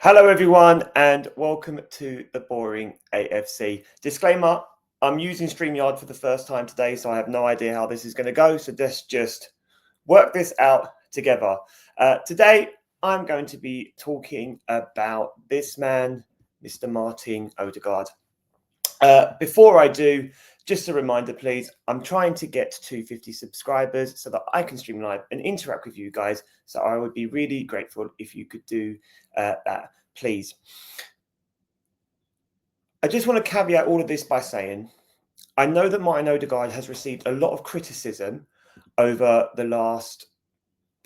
Hello, everyone, and welcome to the Boring AFC. Disclaimer, I'm using StreamYard for the first time today, so I have no idea how this is going to go. So let's just work this out together. Today, I'm going to be talking about this man, Mr. Martin Odegaard. Before I do, just a reminder, please, I'm trying to get to 250 subscribers so that I can stream live and interact with you guys. So I would be really grateful if you could do that, please. I just want to caveat all of this by saying, I know that Martin Odegaard has received a lot of criticism over the last,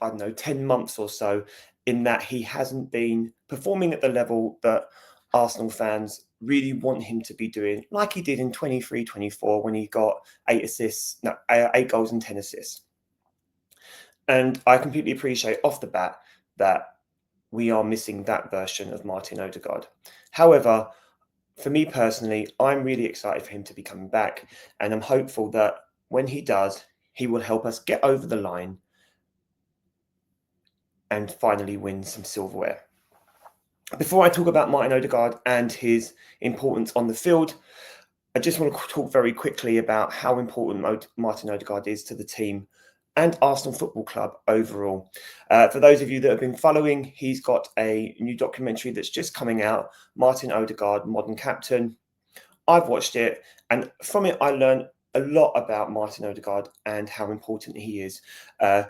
10 months or so, in that he hasn't been performing at the level that Arsenal fans really want him to be doing, like he did in 23-24 when he got 8 goals and 10 assists. And I completely appreciate off the bat that we are missing that version of Martin Odegaard. However, for me personally, I'm really excited for him to be coming back, and I'm hopeful that when he does, he will help us get over the line and finally win some silverware. Before I talk about Martin Odegaard and his importance on the field, I just want to talk very quickly about how important Martin Odegaard is to the team and Arsenal Football Club overall. For those of you that have been following, he's got a new documentary that's just coming out, Martin Odegaard, Modern Captain. I've watched it, and from it I learned a lot about Martin Odegaard and how important he is to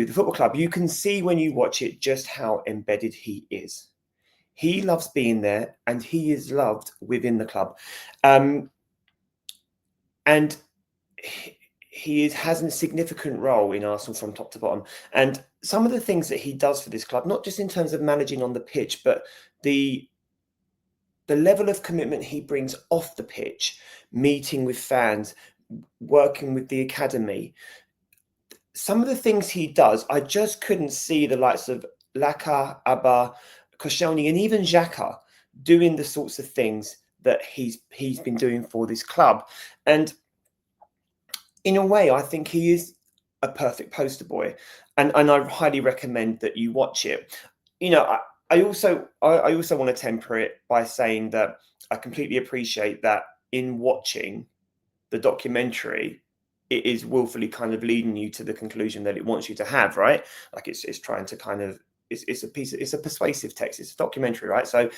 the football club. You can see when you watch it just how embedded he is. He loves being there, and he is loved within the club. And he has a significant role in Arsenal from top to bottom. And some of the things that he does for this club, not just in terms of managing on the pitch, but the level of commitment he brings off the pitch, meeting with fans, working with the academy. Some of the things he does, I just couldn't see the likes of Laka, Abba, Koscielny, and even Xhaka doing the sorts of things that he's been doing for this club. And in a way, I think he is a perfect poster boy, and I highly recommend that you watch it. I also want to temper it by saying that I completely appreciate that in watching the documentary, it is willfully kind of leading you to the conclusion that it wants you to have, right? Like it's trying to kind of it's a persuasive text. It's a documentary, right? So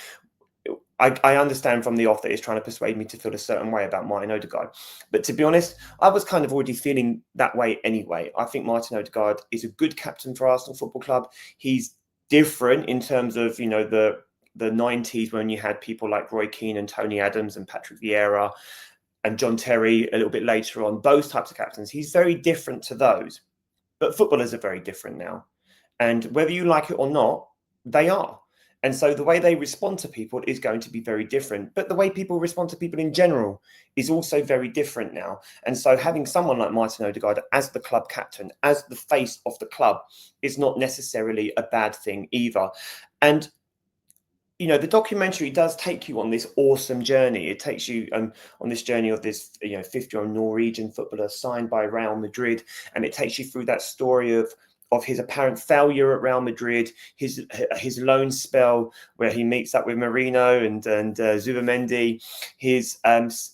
I understand from the off that it's trying to persuade me to feel a certain way about Martin Odegaard. But to be honest, I was kind of already feeling that way anyway. I think Martin Odegaard is a good captain for Arsenal Football Club. He's different in terms of, the 90s when you had people like Roy Keane and Tony Adams and Patrick Vieira and John Terry a little bit later on, those types of captains. He's very different to those. But footballers are very different now. And whether you like it or not, they are. And so the way they respond to people is going to be very different. But the way people respond to people in general is also very different now. And so having someone like Martin Odegaard as the club captain, as the face of the club, is not necessarily a bad thing either. And the documentary does take you on this awesome journey. It takes you on this journey of this 50-year-old Norwegian footballer signed by Real Madrid. And it takes you through that story of his apparent failure at Real Madrid, his loan spell where he meets up with Marino and Zubamendi, his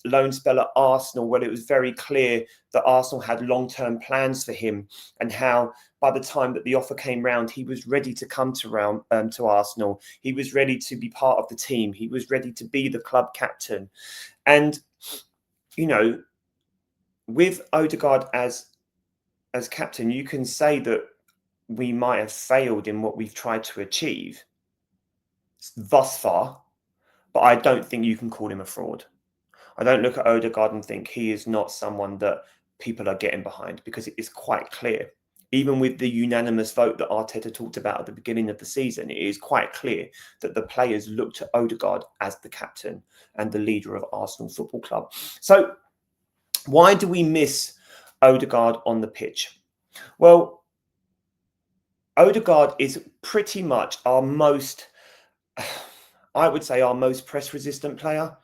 loan spell at Arsenal, where it was very clear that Arsenal had long-term plans for him, and how by the time that the offer came round, he was ready to come to Arsenal. He was ready to be part of the team. He was ready to be the club captain. And, with Odegaard as captain, you can say that we might have failed in what we've tried to achieve thus far, but I don't think you can call him a fraud. I don't look at Odegaard and think he is not someone that people are getting behind, because it is quite clear. Even with the unanimous vote that Arteta talked about at the beginning of the season, it is quite clear that the players look to Odegaard as the captain and the leader of Arsenal Football Club. So why do we miss Odegaard on the pitch? Well, Odegaard is pretty much our most press-resistant player.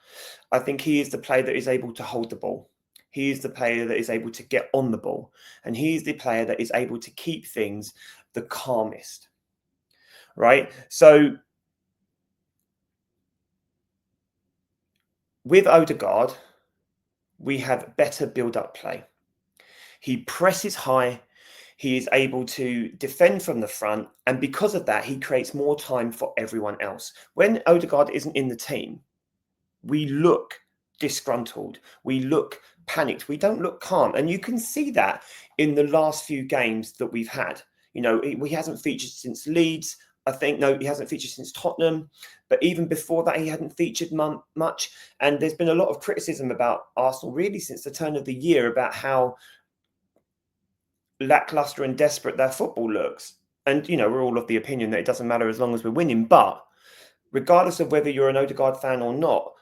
I think he is the player that is able to hold the ball. He is the player that is able to get on the ball. And he is the player that is able to keep things the calmest, right? So with Odegaard, we have better build-up play. He presses high. He is able to defend from the front. And because of that, he creates more time for everyone else. When Odegaard isn't in the team, we look disgruntled. We look panicked. We don't look calm. And you can see that in the last few games that we've had. You know, he hasn't featured since Leeds. I think, no, he hasn't featured since Tottenham. But even before that, he hadn't featured much. And there's been a lot of criticism about Arsenal really since the turn of the year about how lackluster and desperate their football looks. And, you know, we're all of the opinion that it doesn't matter as long as we're winning. But regardless of whether you're an Odegaard fan or not,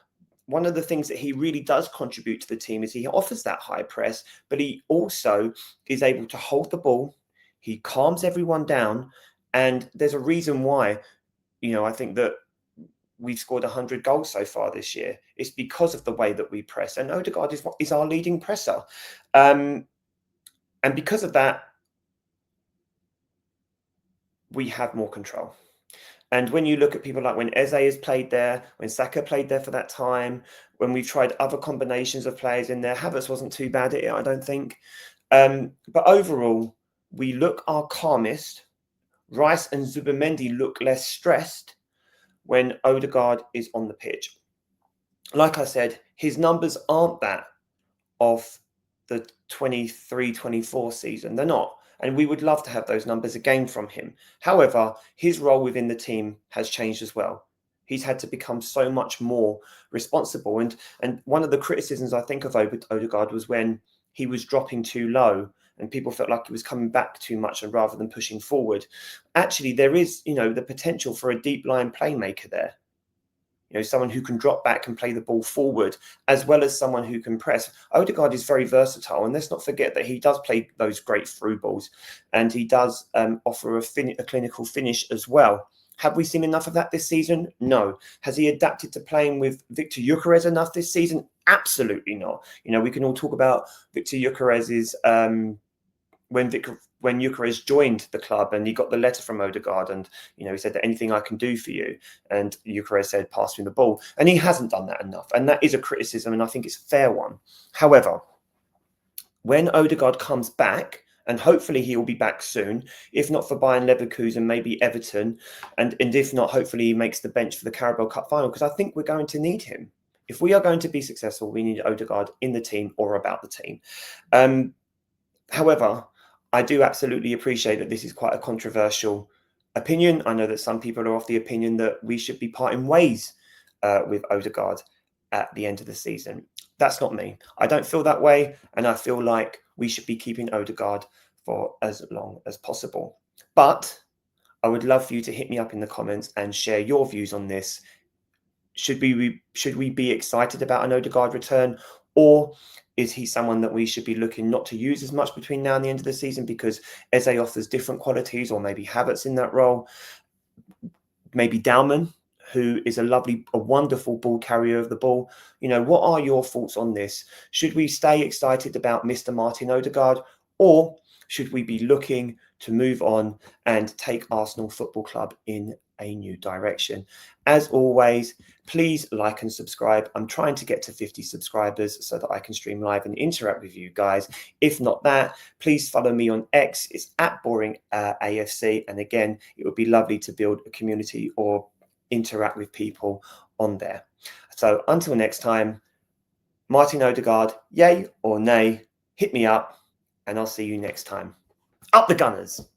one of the things that he really does contribute to the team is he offers that high press, but he also is able to hold the ball. He calms everyone down. And there's a reason why, you know, I think that we've scored 100 goals so far this year. It's because of the way that we press. And Odegaard is our leading presser. And because of that, we have more control. And when you look at people like when Eze has played there, when Saka played there for that time, when we've tried other combinations of players in there, Havertz wasn't too bad at it, I don't think. But overall, we look our calmest. Rice and Zubimendi look less stressed when Odegaard is on the pitch. Like I said, his numbers aren't that of the 23-24 season. They're not. And we would love to have those numbers again from him. However, his role within the team has changed as well. He's had to become so much more responsible. And one of the criticisms I think of Odegaard was when he was dropping too low and people felt like he was coming back too much and rather than pushing forward. Actually, there is, you know, the potential for a deep line playmaker there. You know, someone who can drop back and play the ball forward, as well as someone who can press. Odegaard is very versatile, and let's not forget that he does play those great through balls, and he does offer a clinical finish as well. Have we seen enough of that this season? No. Has he adapted to playing with Victor Gyökeres enough this season? Absolutely not. You know, we can all talk about Victor Gyökeres's when Gyökeres joined the club and he got the letter from Odegaard and, you know, he said that anything I can do for you. And Gyökeres said, pass me the ball. And he hasn't done that enough. And that is a criticism, and I think it's a fair one. However, when Odegaard comes back, and hopefully he will be back soon, if not for Bayern Leverkusen, maybe Everton, and if not, hopefully he makes the bench for the Carabao Cup final, because I think we're going to need him. If we are going to be successful, we need Odegaard in the team or about the team. However, I do absolutely appreciate that this is quite a controversial opinion. I know that some people are of the opinion that we should be parting ways with Odegaard at the end of the season. That's not me. I don't feel that way, and I feel like we should be keeping Odegaard for as long as possible. But I would love for you to hit me up in the comments and share your views on this. Should we be excited about an Odegaard return, or is he someone that we should be looking not to use as much between now and the end of the season because Eze offers different qualities, or maybe Havertz in that role, maybe Dalman, who is a wonderful ball carrier of the ball. You know, what are your thoughts on this? Should we stay excited about Mr. Martin Odegaard, or should we be looking to move on and take Arsenal Football Club in a new direction? As always, please like and subscribe. I'm trying to get to 50 subscribers so that I can stream live and interact with you guys. If not that, please follow me on X. It's @boring AFC. And again, it would be lovely to build a community or interact with people on there. So until next time, Martin Odegaard, yay or nay, hit me up, and I'll see you next time. Up the Gunners!